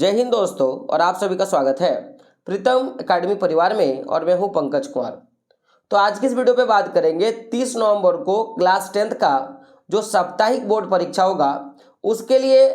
जय हिंद दोस्तों, और आप सभी का स्वागत है प्रीतम एकेडमी परिवार में। और मैं हूं पंकज कुमार। तो आज की इस वीडियो पे बात करेंगे 30 नवंबर को क्लास 10th का जो साप्ताहिक बोर्ड परीक्षा होगा उसके लिए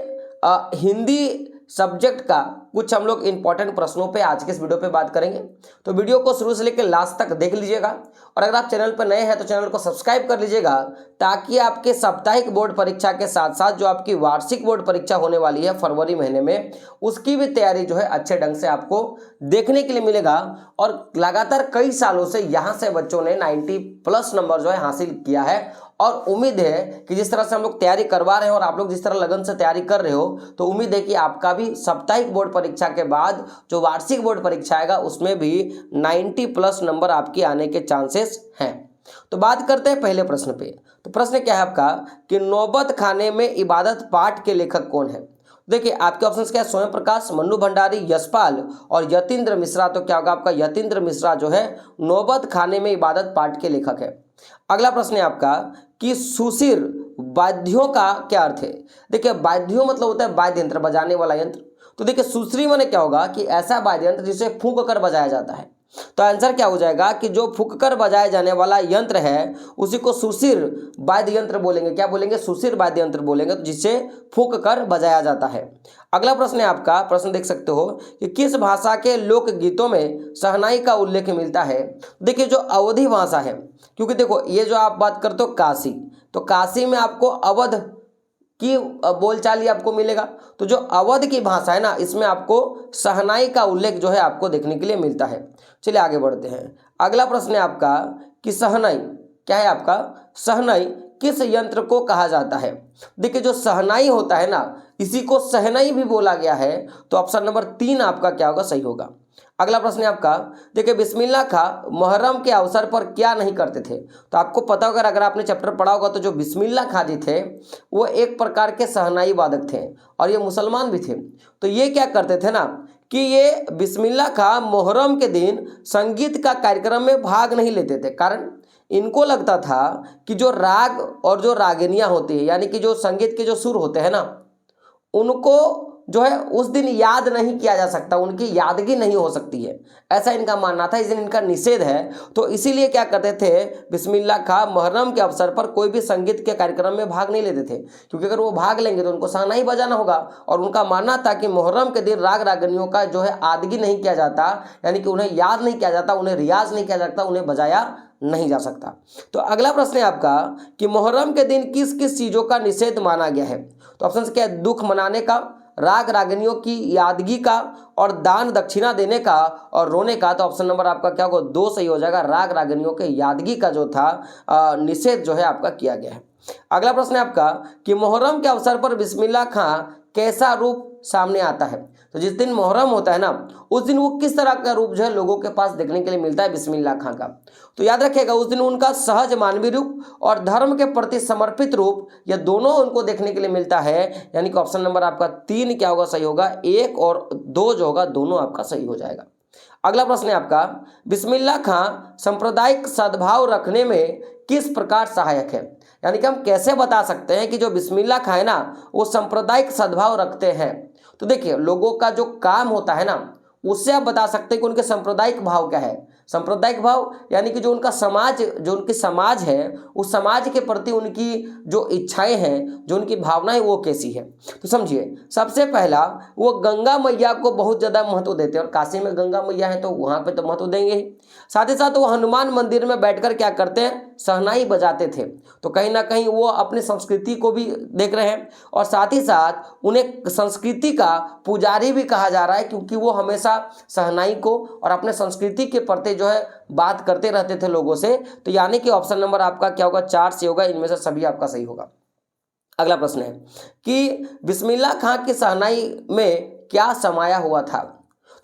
हिंदी सब्जेक्ट का कुछ हम लोग इंपॉर्टेंट प्रश्नों पे आज के इस वीडियो पे बात करेंगे। तो वीडियो को शुरू से लेकर लास्ट तक देख लीजिएगा, और अगर आप चैनल पर नए हैं तो चैनल को सब्सक्राइब कर लीजिएगा, ताकि आपके साप्ताहिक बोर्ड परीक्षा के साथ साथ जो आपकी वार्षिक बोर्ड परीक्षा होने वाली है फरवरी महीने में, उसकी भी तैयारी जो है अच्छे ढंग से आपको देखने के लिए मिलेगा। और लगातार कई सालों से यहाँ से बच्चों ने 90+ नंबर जो है हासिल किया है, और उम्मीद है कि जिस तरह से हम लोग तैयारी करवा रहे हैं और आप लोग जिस तरह लगन से तैयारी कर रहे हो, तो उम्मीद है कि आपका भी साप्ताहिक बोर्ड परीक्षा के बाद जो वार्षिक बोर्ड परीक्षा आएगा उसमें भी 90+ नंबर आपके आने के चांसेस हैं। तो बात करते हैं पहले प्रश्न पे। तो प्रश्न क्या है आपका कि नौबत खाने में इबादत पाठ के लेखक कौन है। देखिए आपके ऑप्शंस क्या है, स्वयं प्रकाश, मन्नू भंडारी, यशपाल और यतीन्द्र मिश्रा। तो क्या होगा आपका यतीन्द्र मिश्रा जो है नौबत खाने में इबादत पाठ के लेखक है। अगला प्रश्न है आपका कि सुशिर वाद्यों का क्या अर्थ है। देखिए वाद्यों मतलब होता है वाद्य यंत्र, बजाने वाला यंत्र। तो देखिए सुश्री माने क्या होगा कि ऐसा वाद्य यंत्र जिसे फूंक कर बजाया जाता है। तो आंसर क्या हो जाएगा कि जो फूंक कर बजाया जाने वाला यंत्र है उसी को सुशिर वाद्य यंत्र बोलेंगे। क्या बोलेंगे? सुशिर वाद्य यंत्र बोलेंगे, तो जिससे फूंक कर बजाया जाता है। अगला प्रश्न है आपका, प्रश्न देख सकते हो कि किस भाषा के लोक गीतों में शहनाई का उल्लेख मिलता है। देखिए जो अवधी भाषा है, क्योंकि देखो ये जो आप बात करते हो काशी, तो काशी में आपको अवध की बोलचाल ही आपको मिलेगा। तो जो अवध की भाषा है ना, इसमें आपको शहनाई का उल्लेख जो है आपको देखने के लिए मिलता है। चलिए आगे बढ़ते हैं। अगला प्रश्न है आपका कि शहनाई क्या है आपका, शहनाई किस यंत्र को कहा जाता है। देखिए जो शहनाई होता है ना, इसी को शहनाई भी बोला गया है। तो ऑप्शन नंबर 3 आपका क्या होगा, सही होगा। अगला प्रश्न है आपका, देखिए बिस्मिल्लाह खां मुहर्रम के अवसर पर क्या नहीं करते थे। तो आपको पता होगा, अगर आपने चैप्टर पढ़ा होगा, तो जो बिस्मिल्लाह खां जी थे वो एक प्रकार के शहनाई वादक थे और ये मुसलमान भी थे। तो ये क्या करते थे ना कि ये बिस्मिल्लाह खां मुहर्रम के दिन संगीत का कार्यक्रम में भाग नहीं लेते थे। कारण इनको लगता था कि जो राग और जो रागिनियाँ होती है, यानी कि जो संगीत के जो सुर होते हैं ना, उनको जो है उस दिन याद नहीं किया जा सकता, उनकी यादगी नहीं हो सकती है, ऐसा इनका मानना था। इस दिन इनका निषेध है। तो इसीलिए क्या करते थे, बिस्मिल्लाह खां मुहर्रम के अवसर पर कोई भी संगीत के कार्यक्रम में भाग नहीं लेते थे, क्योंकि अगर वो भाग लेंगे तो उनको शहनाई बजाना होगा। और उनका मानना था कि मुहर्रम के दिन राग रागनियों का जो है आदगी नहीं किया जाता, यानी कि उन्हें याद नहीं किया जाता, उन्हें रियाज नहीं किया जाता, उन्हें बजाया नहीं जा सकता। तो अगला प्रश्न है आपका कि मुहर्रम के दिन किस किस चीज़ों का निषेध माना गया है। तो ऑप्शन क्या है, दुख मनाने का, राग रागनियों की यादगी का, और दान दक्षिणा देने का, और रोने का। तो ऑप्शन नंबर आपका क्या होगा, 2 सही हो जाएगा। राग रागनियों के यादगी का जो था निषेध जो है आपका किया गया है। अगला प्रश्न है आपका कि मुहर्रम के अवसर पर बिस्मिल्लाह खां कैसा रूप सामने आता है। तो जिस दिन मुहर्रम होता है ना, उस दिन वो किस तरह का रूप जो है लोगों के पास देखने के लिए मिलता है बिस्मिल्लाह खां का। तो याद रखिएगा उस दिन उनका सहज मानवीय रूप और धर्म के प्रति समर्पित रूप, यह दोनों उनको देखने के लिए मिलता है। यानी कि ऑप्शन नंबर आपका 3 क्या होगा, सही होगा। 1 और 2 जो होगा दोनों आपका सही हो जाएगा। अगला प्रश्न है आपका, बिस्मिल्लाह खां सांप्रदायिक सद्भाव रखने में किस प्रकार सहायक है। यानी कि हम कैसे बता सकते हैं कि जो बिस्मिल्लाह खां है ना वो सांप्रदायिक सद्भाव रखते हैं। तो देखिए लोगों का जो काम होता है ना, उससे आप बता सकते हैं कि उनके सांप्रदायिक भाव क्या है। सांप्रदायिक भाव यानी कि जो उनका समाज, जो उनकी समाज है, उस समाज के प्रति उनकी जो इच्छाएं हैं, जो उनकी भावनाएं, वो कैसी है। तो समझिए, सबसे पहला वो गंगा मैया को बहुत ज़्यादा महत्व देते हैं, और काशी में गंगा मैया है तो वहाँ पे तो महत्व देंगे ही। साथ ही साथ वो हनुमान मंदिर में बैठकर क्या करते हैं, शहनाई बजाते थे। तो कहीं ना कहीं वो अपनी संस्कृति को भी देख रहे हैं, और साथ ही साथ उन्हें संस्कृति का पुजारी भी कहा जा रहा है, क्योंकि वो हमेशा शहनाई को और अपने संस्कृति के प्रति जो है बात करते रहते थे लोगों से। तो यानी कि ऑप्शन नंबर आपका क्या होगा, 4 से होगा। इनमें से सभी आपका सही होगा। अगला प्रश्न है कि बिस्मिल्लाह खां की शहनाई में क्या समाया हुआ था।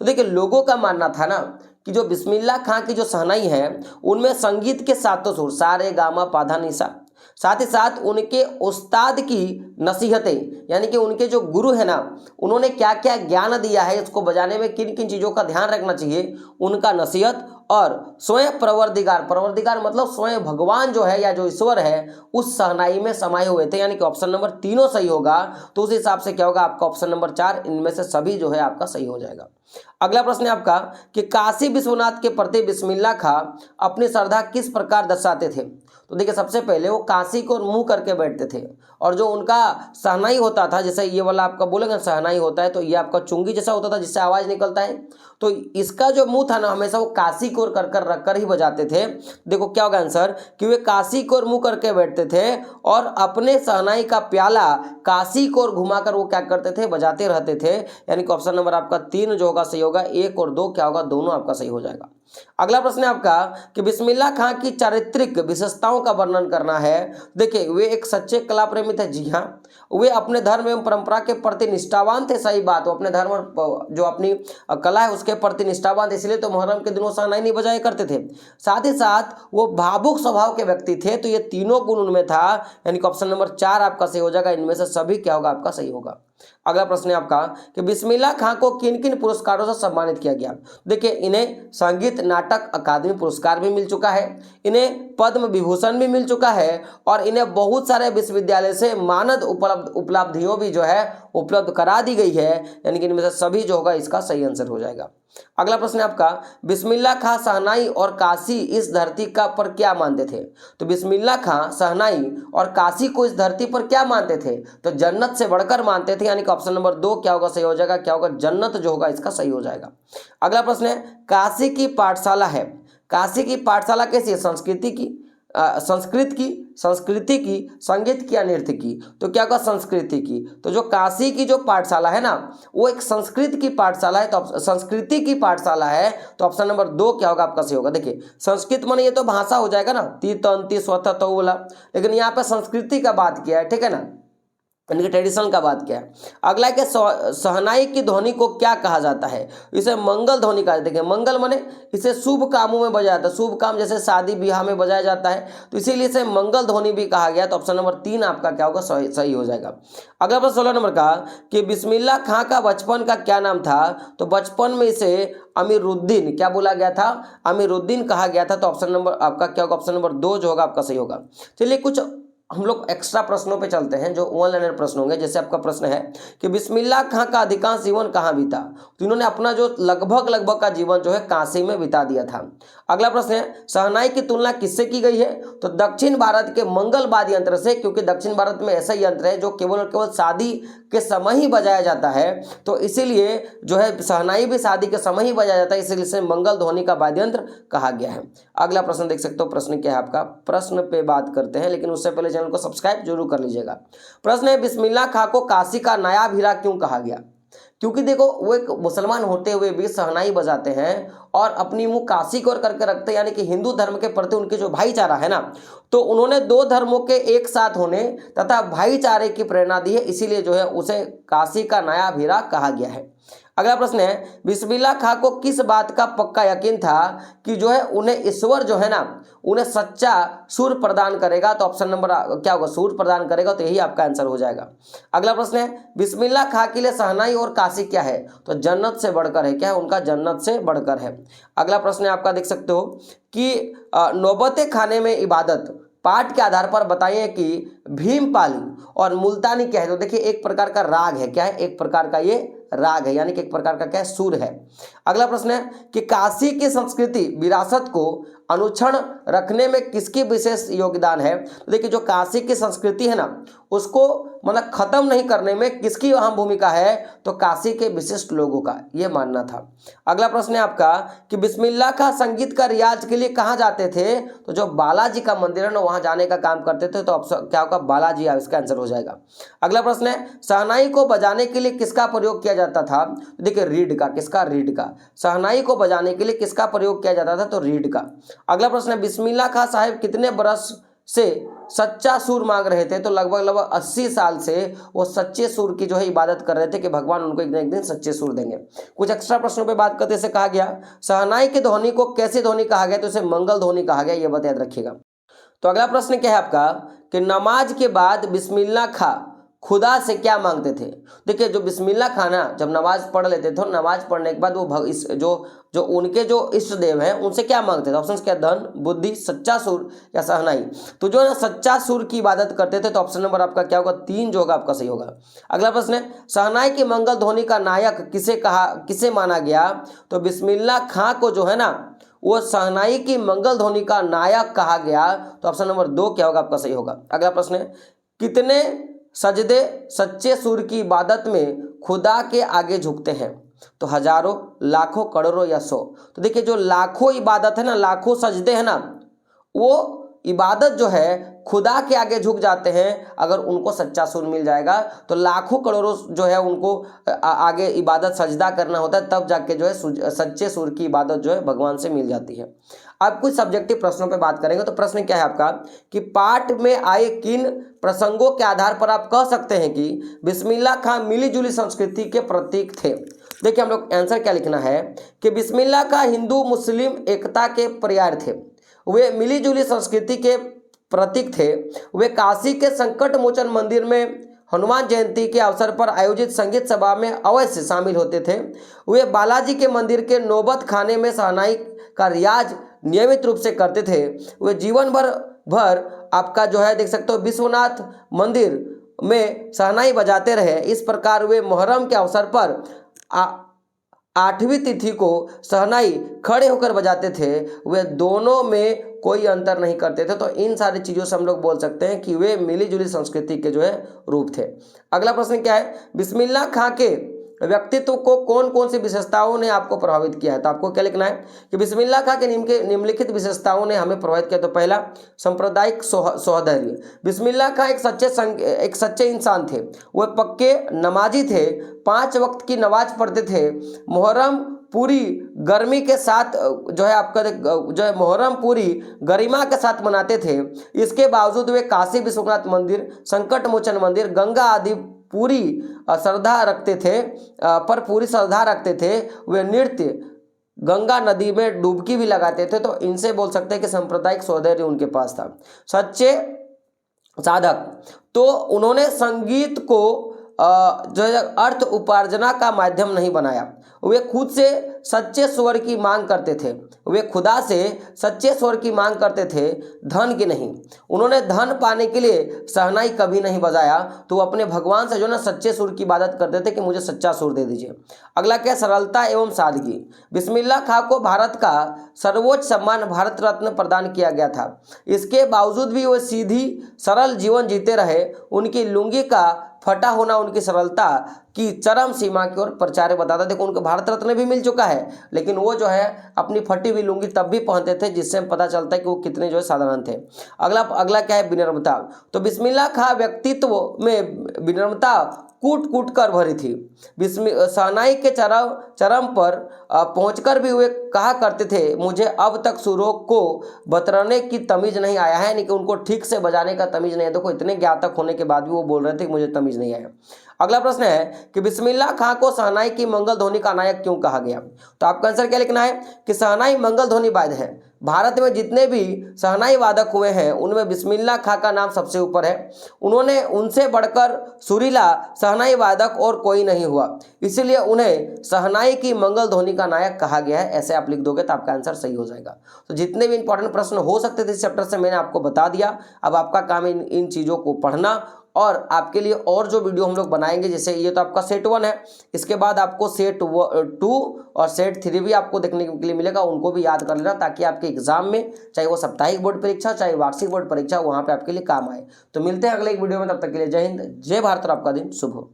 तो देखिए लोगों का मानना था ना कि जो बिस्मिल्लाह खां की जो शहनाई है उनमें संगीत के 7 सुर, सा रे गा मा पा धा नि सा, साथ ही साथ उनके उस्ताद की नसीहतें, यानी कि उनके जो गुरु है ना, उन्होंने क्या क्या ज्ञान दिया है, इसको बजाने में किन किन चीज़ों का ध्यान रखना चाहिए, उनका नसीहत और स्वयं प्रवर्तिकार, प्रवर्तिकार मतलब स्वयं भगवान जो है या जो ईश्वर है उस शहनाई में समाये हुए थे, यानी कि ऑप्शन नंबर तीनों सही होगा। तो उस हिसाब से क्या होगा आपका ऑप्शन नंबर 4, इनमें से सभी जो है आपका सही हो जाएगा। अगला प्रश्न है आपका कि काशी विश्वनाथ के प्रति बिस्मिल्लाह खां अपनी श्रद्धा किस प्रकार दर्शाते थे। तो देखिए सबसे पहले वो काशी को मुंह करके बैठते थे और जो उनका शहनाई होता था, जैसे ये वाला आपका बोलेगा शहनाई होता है तो ये आपका चुंगी जैसा होता था जिससे आवाज निकलता है, तो इसका जो मुंह था ना हमेशा वो काशी की ओर कर कर रख कर ही बजाते थे। देखो क्या होगा आंसर कि वे काशी की ओर मुंह करके बैठते थे और अपने शहनाई का प्याला काशी की ओर घुमाकर वो क्या करते थे, बजाते रहते थे। यानी कि ऑप्शन नंबर आपका 3 जो होगा सही होगा, 1 और 2 क्या होगा, दोनों आपका सही हो जाएगा। अगला प्रश्न है आपका कि बिस्मिल्लाह खां की चारित्रिक विशेषताओं का वर्णन करना है। देखिए वे एक सच्चे कला प्रेमी थे, जी हाँ, वे अपने धर्म एवं परंपरा के प्रति निष्ठावान थे, सही बात, वो अपने धर्म जो अपनी कला है उसके प्रति निष्ठावान थे, इसलिए तो मुहर्रम के दिनों शहनाई नहीं बजाया करते थे। साथ ही साथ वो भावुक स्वभाव के व्यक्ति थे, तो ये तीनों गुण उनमें था, यानी कि ऑप्शन नंबर 4 आपका सही हो जाएगा, इनमें से सभी क्या होगा आपका सही होगा। अगला प्रश्न है आपका कि बिस्मिल्लाह खां को किन किन पुरस्कारों से सम्मानित किया गया। देखिए इन्हें संगीत नाटक अकादमी पुरस्कार भी मिल चुका है, इन्हें पद्म विभूषण भी मिल चुका है और इन्हें बहुत सारे विश्वविद्यालय से मानद उपलब्धियों भी जो है उपलब्ध करा दी गई है, यानी कि इनमें से सभी जो होगा इसका सही आंसर हो जाएगा। अगला प्रश्न है आपका बिस्मिल्लाह खां शहनाई और काशी इस धरती का पर क्या मानते थे। तो बिस्मिल्लाह खां शहनाई और काशी को इस धरती पर क्या मानते थे, तो जन्नत से बढ़कर मानते थे, यानी कि ऑप्शन नंबर 2 क्या होगा सही हो जाएगा, क्या होगा जन्नत जो होगा इसका सही हो जाएगा। अगला प्रश्न है काशी की पाठशाला है, काशी की पाठशाला कैसी है, संस्कृति की, संस्कृति की, संगीत की या नृत्य की, तो क्या होगा संस्कृति की। तो जो काशी की जो पाठशाला है ना वो एक संस्कृत की पाठशाला है, तो संस्कृति की पाठशाला है, तो ऑप्शन नंबर 2 क्या होगा आपका सही होगा। देखिए संस्कृत माने ये तो भाषा हो जाएगा ना, ती तंती स्वतः तो बोला, लेकिन यहाँ पे संस्कृति का बात किया है, ठीक है ना, यानी ट्रेडिशन का बात क्या है। अगला है कि शहनाई की ध्वनि को क्या कहा जाता है, इसे मंगल ध्वनि कहा जाता है। देखिए मंगल माने इसे शुभ कामों में बजाया जाता है, शुभ काम जैसे शादी ब्याह में बजाया जाता है, तो इसीलिए इसे मंगल ध्वनि भी कहा गया, तो ऑप्शन नंबर 3 आपका क्या होगा सही हो जाएगा। अगला प्रश्न 16 नंबर का कि बिस्मिल्लाह खां का बचपन का क्या नाम था, तो बचपन में इसे अमीरुद्दीन क्या बोला गया था, अमीरुद्दीन कहा गया था, तो ऑप्शन नंबर आपका क्या होगा, ऑप्शन नंबर 2 जो होगा आपका सही होगा। चलिए कुछ हम लोग एक्स्ट्रा प्रश्नों पे चलते हैं जो वन लाइनर प्रश्न होंगे। जैसे आपका प्रश्न है कि बिस्मिल्लाह खां का अधिकांश जीवन कहाँ बीता, तो इन्होंने अपना जो लगभग का जीवन जो है काशी में बिता दिया था। अगला प्रश्न है शहनाई की तुलना किससे की गई है, तो दक्षिण भारत के मंगलवाद्य यंत्र से, क्योंकि दक्षिण भारत में ऐसा यंत्र है जो केवल और केवल शादी के समय ही बजाया जाता है, तो इसीलिए जो है शहनाई भी शादी के समय ही बजाया जाता है, इसीलिए इसे मंगल ध्वनि का वाद्य यंत्र कहा गया है। अगला प्रश्न देख सकते हो, प्रश्न क्या है आपका, प्रश्न पे बात करते हैं, लेकिन उससे पहले चैनल को सब्सक्राइब जरूर कर लीजिएगा। प्रश्न है बिस्मिल्लाह खां को काशी का नायाब हीरा क्यों कहा गया, क्योंकि देखो वो एक मुसलमान होते हुए भी शहनाई बजाते हैं और अपनी मुंह काशी की ओर करके रखते हैं, यानी कि हिंदू धर्म के प्रति उनके जो भाईचारा है ना, तो उन्होंने 2 धर्मों के एक साथ होने तथा भाईचारे की प्रेरणा दी है, इसीलिए जो है उसे काशी का नायाब हीरा कहा गया है। अगला प्रश्न है बिस्मिल्लाह खां को किस बात का पक्का यकीन था कि जो है उन्हें ईश्वर जो है ना उन्हें सच्चा सूर प्रदान करेगा, तो ऑप्शन नंबर क्या होगा, सूर प्रदान करेगा, तो यही आपका आंसर हो जाएगा। अगला प्रश्न है बिस्मिल्लाह खां के लिए शहनाई और काशी क्या है, तो जन्नत से बढ़कर है, क्या है उनका जन्नत से बढ़कर है। अगला प्रश्न है आपका देख सकते हो कि नौबते खाने में इबादत पाठ के आधार पर बताइए कि भीमपाली और मुल्तानी क्या है, तो देखिए एक प्रकार का राग है, क्या है एक प्रकार का ये राग है, यानी कि एक प्रकार का क्या है सुर है। अगला प्रश्न है कि काशी की संस्कृति विरासत को अनुक्षण रखने में किसकी विशेष योगदान है, तो देखिए जो काशी की संस्कृति है ना उसको मतलब खत्म नहीं करने में किसकी अहम भूमिका है, तो काशी के विशिष्ट लोगों का, ये मानना था। अगला प्रश्न है आपका कि बिस्मिल्लाह खां संगीत का रियाज के लिए कहाँ जाते थे, तो जो बालाजी का मंदिर है ना वहां जाने का काम करते थे, तो ऑप्शन क्या होगा बालाजी, इसका आंसर हो जाएगा। अगला प्रश्न है शहनाई को बजाने के लिए किसका प्रयोग किया जाता था, देखिए रीड का, किसका, रीड का, शहनाई को बजाने के लिए किसका प्रयोग किया जाता था, तो रीड का। अगला प्रश्न है बिस्मिल्लाह खां साहिब कितने बरस से सच्चा सूर मांग रहे थे, तो लगभग 80 साल से वो सच्चे सूर की जो है इबादत कर रहे थे कि भगवान उनको एक दिन सच्चे सूर देंगे। कुछ एक्स्ट्रा प्रश्नों पे बात करते से कहा गया शहनाई की ध्वनि को कैसी ध्वनि कहा गया, तो इसे मंगल ध्वनि कहा गया, ये बात याद रखिएगा। तो अगला प्रश्न क्या है आपका कि नमाज के बाद बिस्मिल्लाह खां खुदा से क्या मांगते थे। देखिए जो बिस्मिल्लाह खां ना जब नमाज पढ़ लेते थे और नमाज पढ़ने के बाद वो जो उनके जो इष्ट देव हैं उनसे क्या मांगते थे। ऑप्शन क्या, धन, बुद्धि, सच्चा सुर या सहनाई। तो जो है ना सच्चा सुर की इबादत करते थे, तो ऑप्शन नंबर आपका क्या होगा, 3 जो होगा आपका सही होगा। अगला प्रश्न है, सहनाई की मंगल ध्वनि का नायक किसे माना गया। तो बिस्मिल्लाह खां को जो है ना वो सहनाई की मंगल ध्वनि का नायक कहा गया। तो ऑप्शन नंबर 2 क्या होगा आपका सही होगा। अगला प्रश्न है, कितने सजदे सच्चे सुर की इबादत में खुदा के आगे झुकते हैं। तो हजारों, लाखों, करोड़ों या 100। तो देखिए जो लाखों इबादत है ना, लाखों सजदे हैं ना, वो इबादत जो है खुदा के आगे झुक जाते हैं अगर उनको सच्चा सुर मिल जाएगा। तो लाखों करोड़ों जो है उनको आगे इबादत सजदा करना होता है, तब जाके जो है सच्चे सुर की इबादत जो है भगवान से मिल जाती है। अब कुछ सब्जेक्टिव प्रश्नों पे बात करेंगे। तो प्रश्न क्या है आपका कि पाठ में आए किन प्रसंगों के आधार पर आप कह सकते हैं कि बिस्मिल्लाह खां मिली जुली संस्कृति के प्रतीक थे। देखिए हम लोग आंसर क्या लिखना है कि बिस्मिल्लाह खां हिंदू मुस्लिम एकता के पर्याय थे, वे मिली जुली संस्कृति के प्रतीक थे, वे काशी के संकट मोचन मंदिर में हनुमान जयंती के अवसर पर आयोजित संगीत सभा में अवश्य शामिल होते थे, वे बालाजी के मंदिर के नौबत खाने में सहनाई का रियाज नियमित रूप से करते थे, वे जीवन भर आपका जो है देख सकते हो विश्वनाथ मंदिर में सहनाई बजाते रहे। इस प्रकार वे मुहर्रम के अवसर पर 8वीं तिथि को सहनाई खड़े होकर बजाते थे, वे दोनों में कोई अंतर नहीं करते थे। तो इन सारी चीज़ों से हम लोग बोल सकते हैं कि वे मिली जुली संस्कृति के जो है रूप थे। अगला प्रश्न क्या है, बिस्मिल्लाह खां के व्यक्तित्व को कौन कौन सी विशेषताओं ने आपको प्रभावित किया है। तो आपको क्या लिखना है कि बिस्मिल्लाह खां के निम्नलिखित विशेषताओं ने हमें प्रभावित किया। तो पहला, सांप्रदायिक सौहार्द। बिस्मिल्लाह खां एक सच्चे इंसान थे, वे पक्के नमाजी थे, 5 वक्त की नमाज पढ़ते थे, मुहर्रम पूरी गर्मी के साथ जो है आपका जो है मुहर्रम पूरी गरिमा के साथ मनाते थे। इसके बावजूद वे काशी विश्वनाथ मंदिर, संकट मोचन मंदिर, गंगा आदि पूरी श्रद्धा रखते थे। वे नृत्य गंगा नदी में डुबकी भी लगाते थे। तो इनसे बोल सकते हैं कि सांप्रदायिक सौंदर्य उनके पास था। सच्चे साधक, तो उन्होंने संगीत को जो है अर्थ उपार्जना का माध्यम नहीं बनाया, वे खुद से सच्चे स्वर की मांग करते थे, वे खुदा से सच्चे स्वर की मांग करते थे, धन की नहीं। उन्होंने धन पाने के लिए सहनाई कभी नहीं बजाया, तो वो अपने भगवान से जो ना सच्चे सुर की इबादत करते थे कि मुझे सच्चा सुर दे दीजिए। अगला क्या, सरलता एवं सादगी। बिस्मिल्लाह खां को भारत का सर्वोच्च सम्मान भारत रत्न प्रदान किया गया था, इसके बावजूद भी वो सीधी सरल जीवन जीते रहे। उनकी लुंगी का फटा होना उनकी सरलता की चरम सीमा की ओर प्रचार बताता। देखो उनको भारत रत्न भी मिल चुका है, लेकिन वो जो है अपनी फटी हुई लुंगी तब भी पहनते थे, जिससे पता चलता है कि वो कितने जो है साधारण थे। अगला क्या है, विनम्रता। तो बिस्मिल्लाह खां व्यक्तित्व में विनम्रता कूट कूट कर भरी थी। सहनाई के चरम पर पहुंचकर भी वे कहा करते थे, मुझे अब तक सुरों को बतरने की तमीज नहीं आया है, यानी कि उनको ठीक से बजाने का तमीज नहीं है। देखो इतने ज्ञातक होने के बाद भी वो बोल रहे थे कि मुझे तमीज नहीं आया। अगला प्रश्न है कि बिस्मिल्लाह खां को सहनाई की मंगल ध्वनि का नायक क्यों कहा गया। तो आपका आंसर क्या लिखना है कि सहनाई मंगल ध्वनि वाद्य है। भारत में जितने भी सहनाई वादक हुए हैं उनमें बिस्मिल्लाह खां का नाम सबसे ऊपर है। उन्होंने उनसे बढ़कर सुरीला सहनाई वादक और कोई नहीं हुआ, इसलिए उन्हें सहनाई की मंगल ध्वनि का नायक कहा गया है। ऐसे आप लिख दोगे तो आपका आंसर सही हो जाएगा। तो जितने भी इंपॉर्टेंट प्रश्न हो सकते थे इस चैप्टर से मैंने आपको बता दिया। अब आपका काम इन चीज़ों को पढ़ना, और आपके लिए और जो वीडियो हम लोग बनाएंगे, जैसे ये तो आपका सेट 1 है, इसके बाद आपको सेट 2 और सेट 3 भी आपको देखने के लिए मिलेगा। उनको भी याद कर लेना ताकि आपके एग्जाम में, चाहे वो साप्ताहिक बोर्ड परीक्षा चाहे वार्षिक बोर्ड परीक्षा, वहाँ पे आपके लिए काम आए। तो मिलते हैं अगले एक वीडियो में, तब तक के लिए जय हिंद, जय भारत और आपका दिन शुभ हो।